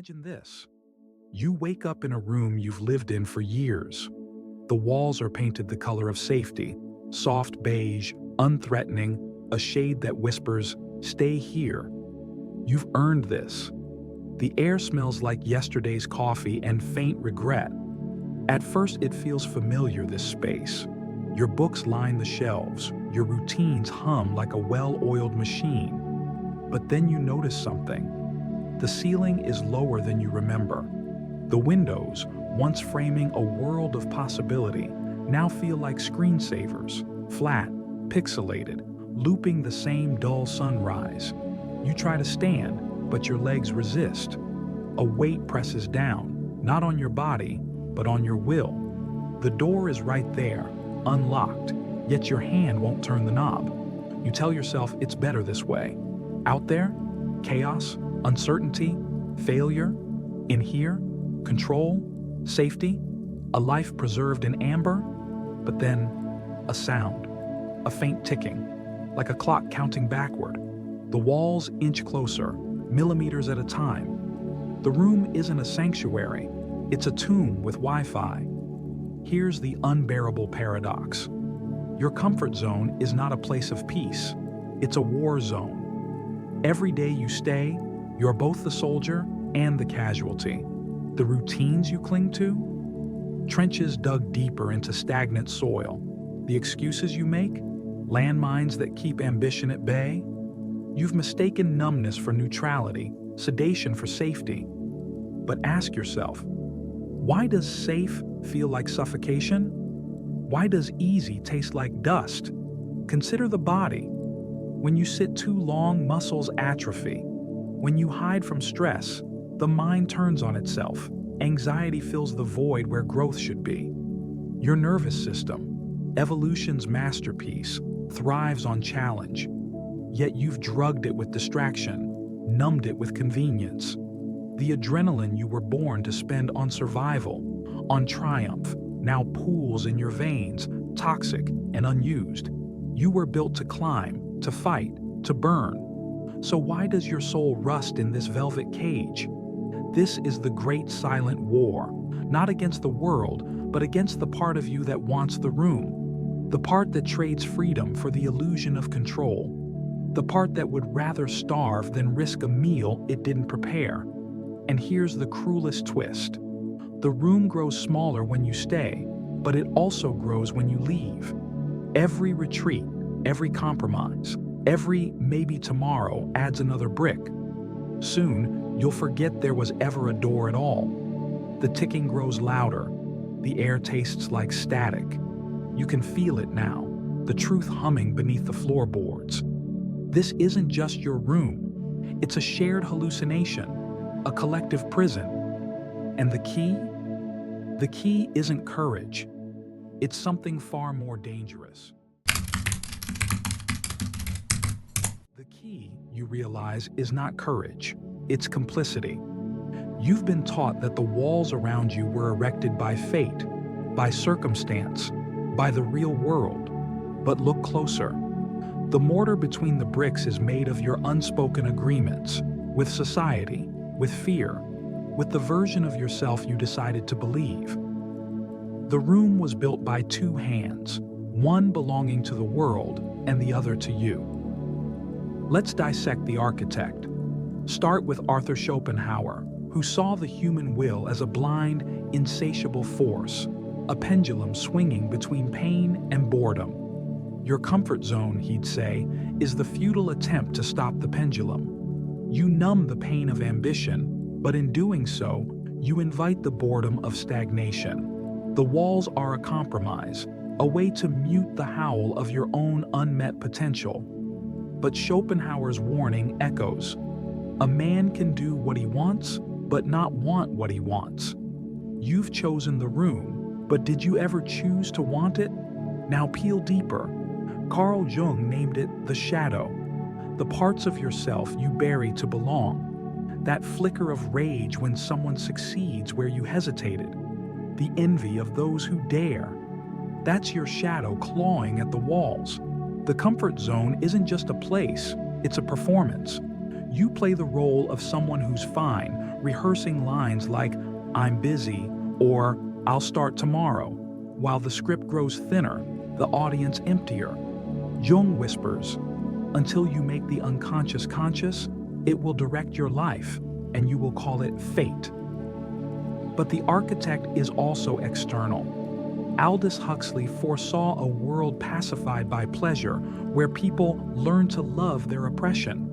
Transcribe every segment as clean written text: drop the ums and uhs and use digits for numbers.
Imagine this. You wake up in a room you've lived in for years. The walls are painted the color of safety, soft beige, unthreatening, a shade that whispers, "Stay here." You've earned this. The air smells like yesterday's coffee and faint regret. At first it feels familiar, this space. Your books line the shelves, your routines hum like a well-oiled machine. But then you notice something. The ceiling is lower than you remember. The windows, once framing a world of possibility, now feel like screensavers, flat, pixelated, looping the same dull sunrise. You try to stand, but your legs resist. A weight presses down, not on your body, but on your will. The door is right there, unlocked, yet your hand won't turn the knob. You tell yourself it's better this way. Out there, chaos, uncertainty, failure. In here, control, safety, a life preserved in amber. But then, a sound, a faint ticking, like a clock counting backward. The walls inch closer, millimeters at a time. The room isn't a sanctuary, it's a tomb with Wi-Fi. Here's the unbearable paradox. Your comfort zone is not a place of peace, it's a war zone. Every day you stay, you're both the soldier and the casualty. The routines you cling to? Trenches dug deeper into stagnant soil. The excuses you make? Landmines that keep ambition at bay? You've mistaken numbness for neutrality, sedation for safety. But ask yourself, why does safe feel like suffocation? Why does easy taste like dust? Consider the body. When you sit too long, muscles atrophy. When you hide from stress, the mind turns on itself. Anxiety fills the void where growth should be. Your nervous system, evolution's masterpiece, thrives on challenge. Yet you've drugged it with distraction, numbed it with convenience. The adrenaline you were born to spend on survival, on triumph, now pools in your veins, toxic and unused. You were built to climb, to fight, to burn. So why does your soul rust in this velvet cage? This is the great silent war, not against the world, but against the part of you that wants the room. The part that trades freedom for the illusion of control. The part that would rather starve than risk a meal it didn't prepare. And here's the cruelest twist. The room grows smaller when you stay, but it also grows when you leave. Every retreat, every compromise, every maybe tomorrow adds another brick. Soon, you'll forget there was ever a door at all. The ticking grows louder. The air tastes like static. You can feel it now, the truth humming beneath the floorboards. This isn't just your room. It's a shared hallucination, a collective prison. And the key? The key isn't courage. It's something far more dangerous. The key, you realize, is not courage. It's complicity. You've been taught that the walls around you were erected by fate, by circumstance, by the real world. But look closer. The mortar between the bricks is made of your unspoken agreements, with society, with fear, with the version of yourself you decided to believe. The room was built by two hands, one belonging to the world and the other to you. Let's dissect the architect. Start with Arthur Schopenhauer, who saw the human will as a blind, insatiable force, a pendulum swinging between pain and boredom. Your comfort zone, he'd say, is the futile attempt to stop the pendulum. You numb the pain of ambition, but in doing so, you invite the boredom of stagnation. The walls are a compromise, a way to mute the howl of your own unmet potential. But Schopenhauer's warning echoes. A man can do what he wants, but not want what he wants. You've chosen the room, but did you ever choose to want it? Now peel deeper. Carl Jung named it the shadow, the parts of yourself you bury to belong. That flicker of rage when someone succeeds where you hesitated. The envy of those who dare. That's your shadow clawing at the walls. The comfort zone isn't just a place, it's a performance. You play the role of someone who's fine, rehearsing lines like, "I'm busy," or "I'll start tomorrow." While the script grows thinner, the audience emptier. Jung whispers, "Until you make the unconscious conscious, it will direct your life, and you will call it fate." But the architect is also external. Aldous Huxley foresaw a world pacified by pleasure, where people learn to love their oppression.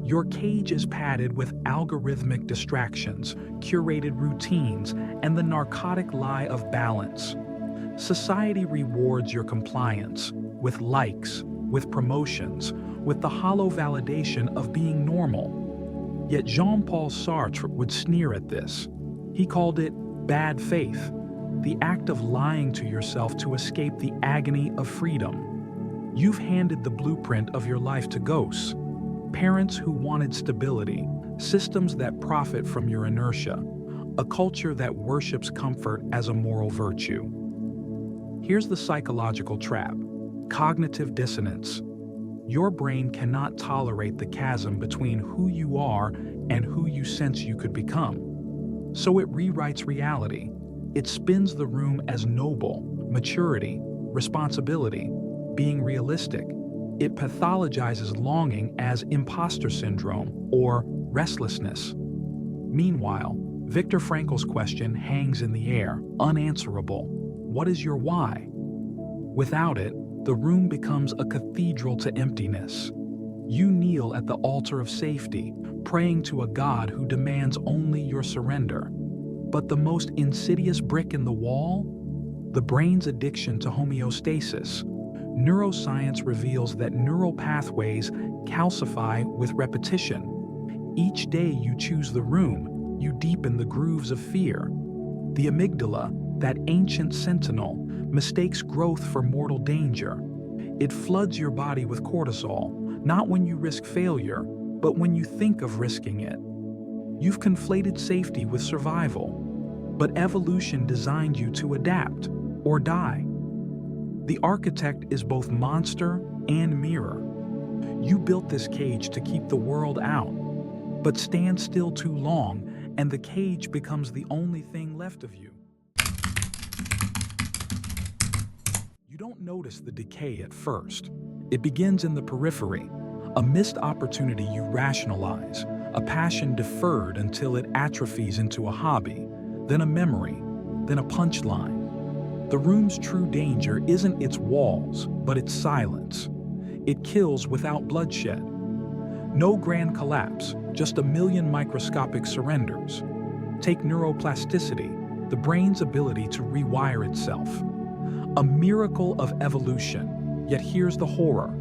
Your cage is padded with algorithmic distractions, curated routines, and the narcotic lie of balance. Society rewards your compliance with likes, with promotions, with the hollow validation of being normal. Yet Jean-Paul Sartre would sneer at this. He called it bad faith, the act of lying to yourself to escape the agony of freedom. You've handed the blueprint of your life to ghosts, parents who wanted stability, systems that profit from your inertia, a culture that worships comfort as a moral virtue. Here's the psychological trap: cognitive dissonance. Your brain cannot tolerate the chasm between who you are and who you sense you could become. So it rewrites reality. It spins the room as noble, maturity, responsibility, being realistic. It pathologizes longing as imposter syndrome or restlessness. Meanwhile, Viktor Frankl's question hangs in the air, unanswerable. What is your why? Without it, the room becomes a cathedral to emptiness. You kneel at the altar of safety, praying to a God who demands only your surrender. But the most insidious brick in the wall? The brain's addiction to homeostasis. Neuroscience reveals that neural pathways calcify with repetition. Each day you choose the room, you deepen the grooves of fear. The amygdala, that ancient sentinel, mistakes growth for mortal danger. It floods your body with cortisol, not when you risk failure, but when you think of risking it. You've conflated safety with survival, but evolution designed you to adapt or die. The architect is both monster and mirror. You built this cage to keep the world out, but stand still too long and the cage becomes the only thing left of you. You don't notice the decay at first. It begins in the periphery, a missed opportunity you rationalize, a passion deferred until it atrophies into a hobby, then a memory, then a punchline. The room's true danger isn't its walls, but its silence. It kills without bloodshed. No grand collapse, just a million microscopic surrenders. Take neuroplasticity, the brain's ability to rewire itself. A miracle of evolution, yet here's the horror.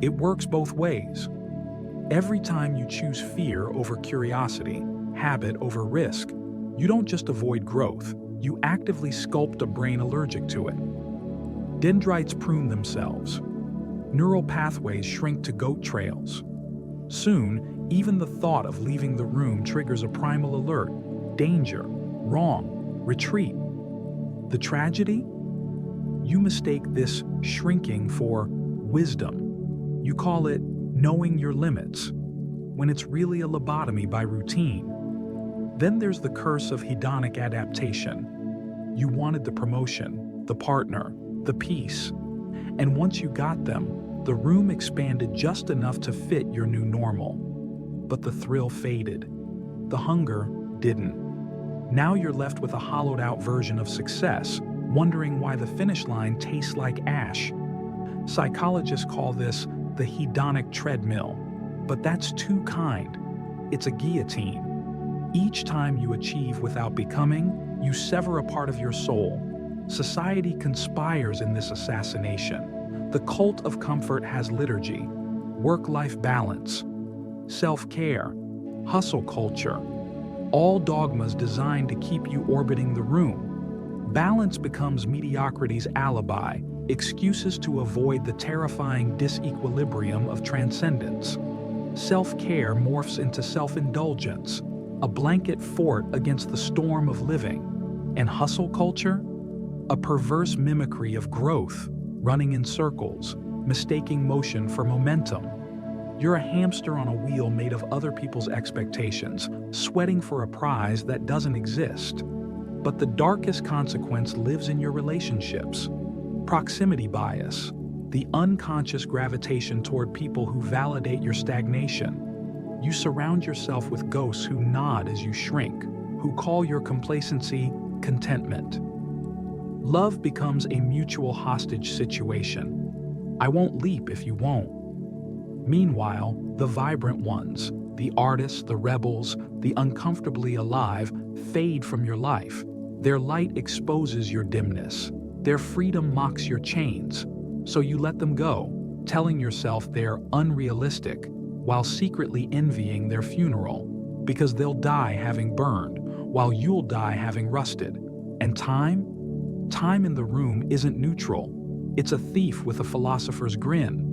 It works both ways. Every time you choose fear over curiosity, habit over risk, you don't just avoid growth, you actively sculpt a brain allergic to it. Dendrites prune themselves. Neural pathways shrink to goat trails. Soon, even the thought of leaving the room triggers a primal alert. Danger, wrong, retreat. The tragedy? You mistake this shrinking for wisdom. You call it knowing your limits, when it's really a lobotomy by routine. Then there's the curse of hedonic adaptation. You wanted the promotion, the partner, the peace. And once you got them, the room expanded just enough to fit your new normal. But the thrill faded. The hunger didn't. Now you're left with a hollowed-out version of success, wondering why the finish line tastes like ash. Psychologists call this the hedonic treadmill, but that's too kind. It's a guillotine. Each time you achieve without becoming, you sever a part of your soul. Society conspires in this assassination. The cult of comfort has liturgy, work-life balance, self-care, hustle culture, all dogmas designed to keep you orbiting the room. Balance becomes mediocrity's alibi, excuses to avoid the terrifying disequilibrium of transcendence. Self-care morphs into self-indulgence, a blanket fort against the storm of living. And hustle culture? A perverse mimicry of growth, running in circles, mistaking motion for momentum. You're a hamster on a wheel made of other people's expectations, sweating for a prize that doesn't exist. But the darkest consequence lives in your relationships. Proximity bias, the unconscious gravitation toward people who validate your stagnation. You surround yourself with ghosts who nod as you shrink, who call your complacency contentment. Love becomes a mutual hostage situation. I won't leap if you won't. Meanwhile, the vibrant ones, the artists, the rebels, the uncomfortably alive, fade from your life. Their light exposes your dimness. Their freedom mocks your chains. So you let them go, telling yourself they're unrealistic, while secretly envying their funeral, because they'll die having burned, while you'll die having rusted. And time? Time in the room isn't neutral. It's a thief with a philosopher's grin.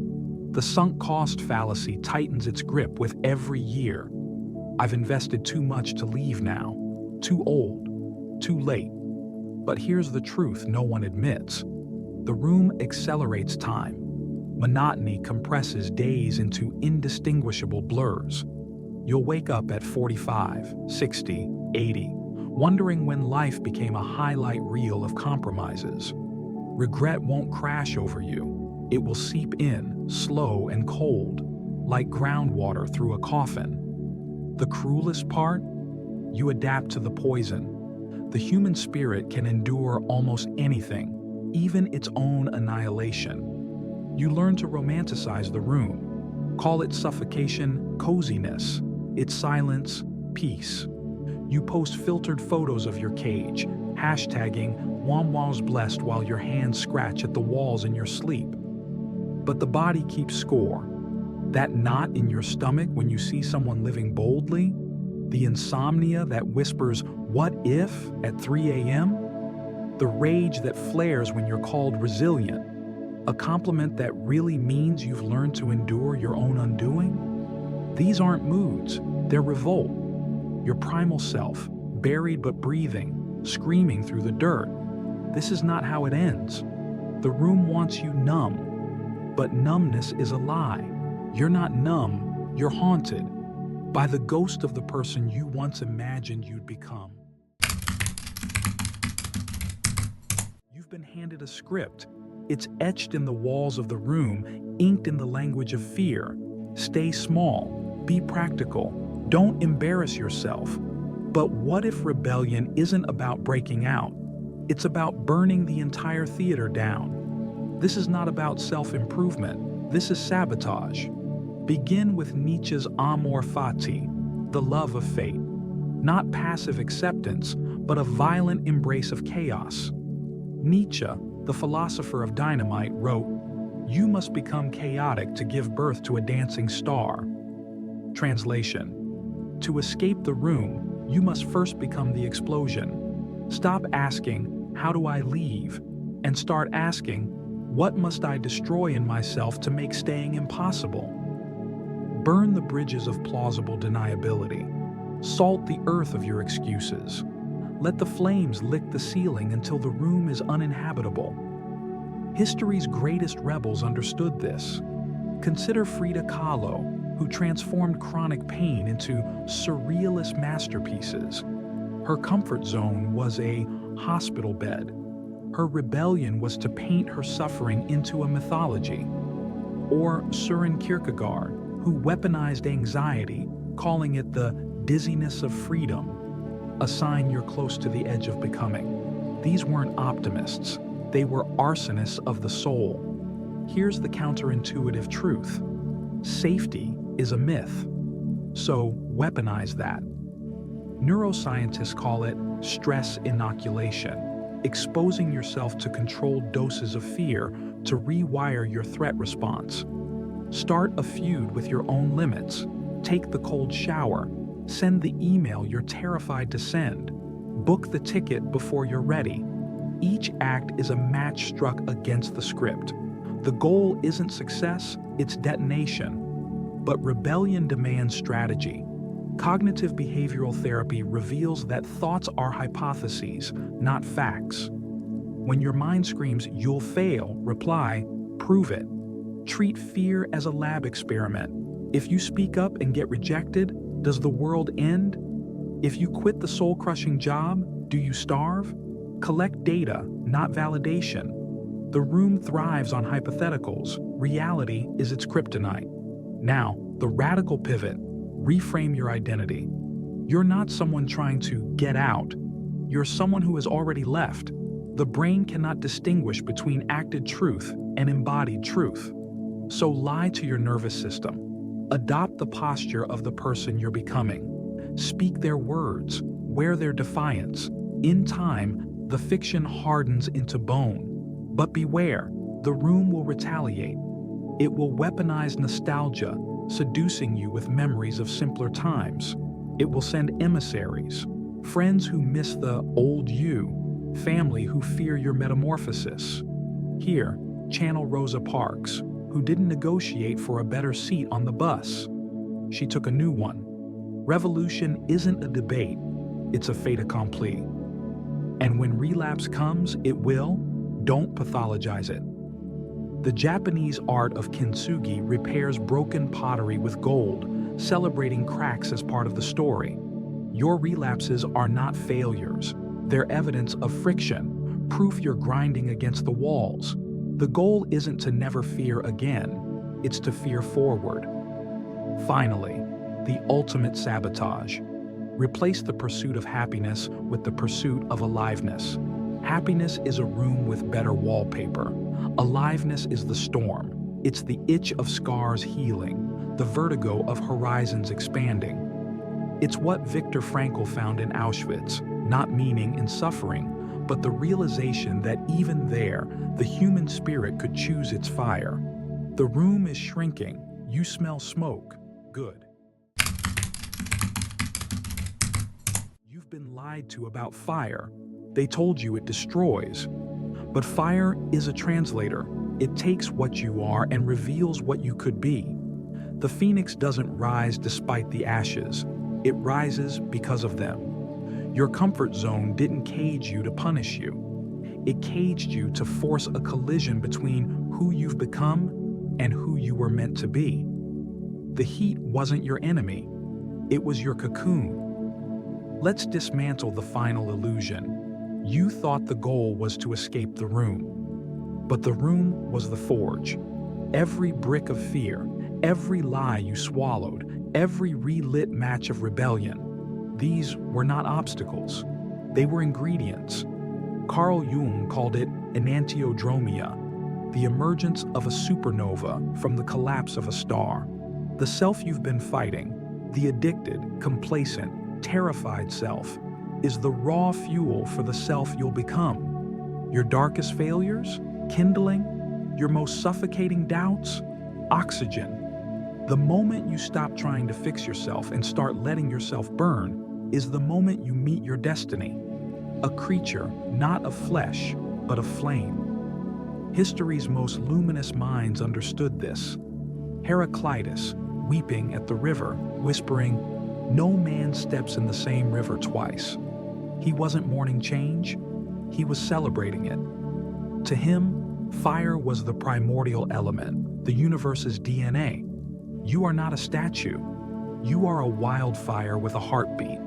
The sunk cost fallacy tightens its grip with every year. I've invested too much to leave now. Too old. Too late. But here's the truth no one admits. The room accelerates time. Monotony compresses days into indistinguishable blurs. You'll wake up at 45, 60, 80, wondering when life became a highlight reel of compromises. Regret won't crash over you. It will seep in, slow and cold, like groundwater through a coffin. The cruelest part? You adapt to the poison. The human spirit can endure almost anything, even its own annihilation. You learn to romanticize the room. Call it suffocation, coziness. Its silence, peace. You post filtered photos of your cage, hashtagging "Wamwa's blessed" while your hands scratch at the walls in your sleep. But the body keeps score. That knot in your stomach when you see someone living boldly, the insomnia that whispers, "What if?" at 3 a.m., the rage that flares when you're called resilient, a compliment that really means you've learned to endure your own undoing. These aren't moods, they're revolt. Your primal self, buried but breathing, screaming through the dirt. This is not how it ends. The room wants you numb, but numbness is a lie. You're not numb, you're haunted by the ghost of the person you once imagined you'd become. You've been handed a script. It's etched in the walls of the room, inked in the language of fear. Stay small, be practical, don't embarrass yourself. But what if rebellion isn't about breaking out? It's about burning the entire theater down. This is not about self-improvement, this is sabotage. Begin with Nietzsche's amor fati, the love of fate. Not passive acceptance, but a violent embrace of chaos. Nietzsche, the philosopher of dynamite, wrote, "You must become chaotic to give birth to a dancing star." Translation: to escape the room, you must first become the explosion. Stop asking, "How do I leave?" and start asking, "What must I destroy in myself to make staying impossible?" Burn the bridges of plausible deniability. Salt the earth of your excuses. Let the flames lick the ceiling until the room is uninhabitable. History's greatest rebels understood this. Consider Frida Kahlo, who transformed chronic pain into surrealist masterpieces. Her comfort zone was a hospital bed. Her rebellion was to paint her suffering into a mythology. Or Søren Kierkegaard, who weaponized anxiety, calling it the dizziness of freedom, a sign you're close to the edge of becoming. These weren't optimists, they were arsonists of the soul. Here's the counterintuitive truth. Safety is a myth, so weaponize that. Neuroscientists call it stress inoculation, exposing yourself to controlled doses of fear to rewire your threat response. Start a feud with your own limits. Take the cold shower. Send the email you're terrified to send. Book the ticket before you're ready. Each act is a match struck against the script. The goal isn't success, it's detonation. But rebellion demands strategy. Cognitive behavioral therapy reveals that thoughts are hypotheses, not facts. When your mind screams, "You'll fail," reply, "Prove it." Treat fear as a lab experiment. If you speak up and get rejected, does the world end? If you quit the soul-crushing job, do you starve? Collect data, not validation. The room thrives on hypotheticals. Reality is its kryptonite. Now, the radical pivot. Reframe your identity. You're not someone trying to get out. You're someone who has already left. The brain cannot distinguish between acted truth and embodied truth. So lie to your nervous system. Adopt the posture of the person you're becoming. Speak their words. Wear their defiance. In time, the fiction hardens into bone. But beware, the room will retaliate. It will weaponize nostalgia, seducing you with memories of simpler times. It will send emissaries, friends who miss the old you, family who fear your metamorphosis. Here, channel Rosa Parks, who didn't negotiate for a better seat on the bus. She took a new one. Revolution isn't a debate, it's a fait accompli. And when relapse comes, it will. Don't pathologize it. The Japanese art of kintsugi repairs broken pottery with gold, celebrating cracks as part of the story. Your relapses are not failures. They're evidence of friction, proof you're grinding against the walls. The goal isn't to never fear again, it's to fear forward. Finally, the ultimate sabotage. Replace the pursuit of happiness with the pursuit of aliveness. Happiness is a room with better wallpaper. Aliveness is the storm. It's the itch of scars healing, the vertigo of horizons expanding. It's what Viktor Frankl found in Auschwitz, not meaning in suffering, but the realization that even there, the human spirit could choose its fire. The room is shrinking. You smell smoke. Good. You've been lied to about fire. They told you it destroys. But fire is a translator. It takes what you are and reveals what you could be. The phoenix doesn't rise despite the ashes. It rises because of them. Your comfort zone didn't cage you to punish you. It caged you to force a collision between who you've become and who you were meant to be. The heat wasn't your enemy. It was your cocoon. Let's dismantle the final illusion. You thought the goal was to escape the room. But the room was the forge. Every brick of fear, every lie you swallowed, every relit match of rebellion, these were not obstacles. They were ingredients. Carl Jung called it enantiodromia, the emergence of a supernova from the collapse of a star. The self you've been fighting, the addicted, complacent, terrified self, is the raw fuel for the self you'll become. Your darkest failures, kindling, your most suffocating doubts, oxygen. The moment you stop trying to fix yourself and start letting yourself burn is the moment you meet your destiny. A creature not of flesh, but of flame. History's most luminous minds understood this. Heraclitus, weeping at the river, whispering, "No man steps in the same river twice." He wasn't mourning change, he was celebrating it. To him, fire was the primordial element, the universe's DNA. You are not a statue. You are a wildfire with a heartbeat.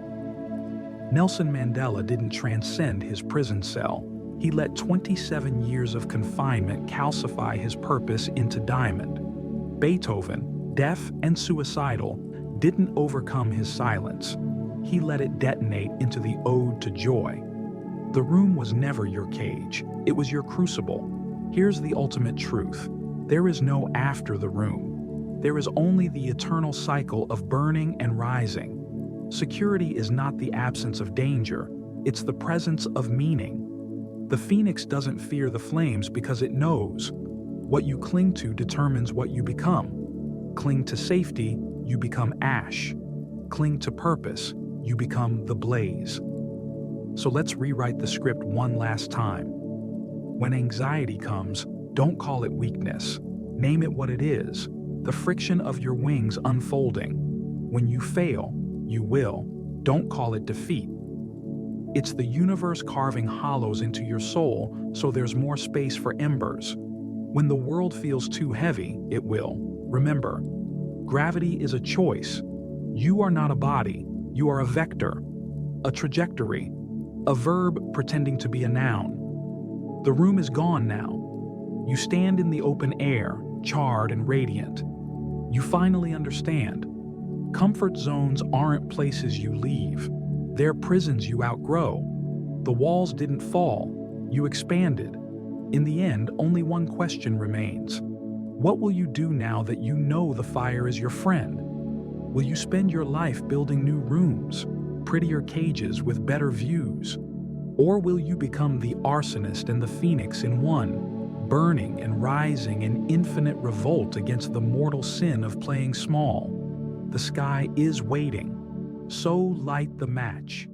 Nelson Mandela didn't transcend his prison cell. He let 27 years of confinement calcify his purpose into diamond. Beethoven, deaf and suicidal, didn't overcome his silence. He let it detonate into the ode to joy. The room was never your cage. It was your crucible. Here's the ultimate truth. There is no after the room. There is only the eternal cycle of burning and rising. Security is not the absence of danger. It's the presence of meaning. The phoenix doesn't fear the flames because it knows. What you cling to determines what you become. Cling to safety, you become ash. Cling to purpose, you become the blaze. So let's rewrite the script one last time. When anxiety comes, don't call it weakness. Name it what it is, the friction of your wings unfolding. When you fail, you will. Don't call it defeat. It's the universe carving hollows into your soul so there's more space for embers. When the world feels too heavy, it will. Remember, Gravity is a choice. You are not a body, you are a vector, a trajectory, a verb pretending to be a noun. The room is gone now. You stand in the open air, charred and radiant. You finally understand. Comfort zones aren't places you leave. They're prisons you outgrow. The walls didn't fall. You expanded. In the end, only one question remains. What will you do now that you know the fire is your friend? Will you spend your life building new rooms, prettier cages with better views? Or will you become the arsonist and the phoenix in one, burning and rising in infinite revolt against the mortal sin of playing small? The sky is waiting. So light the match.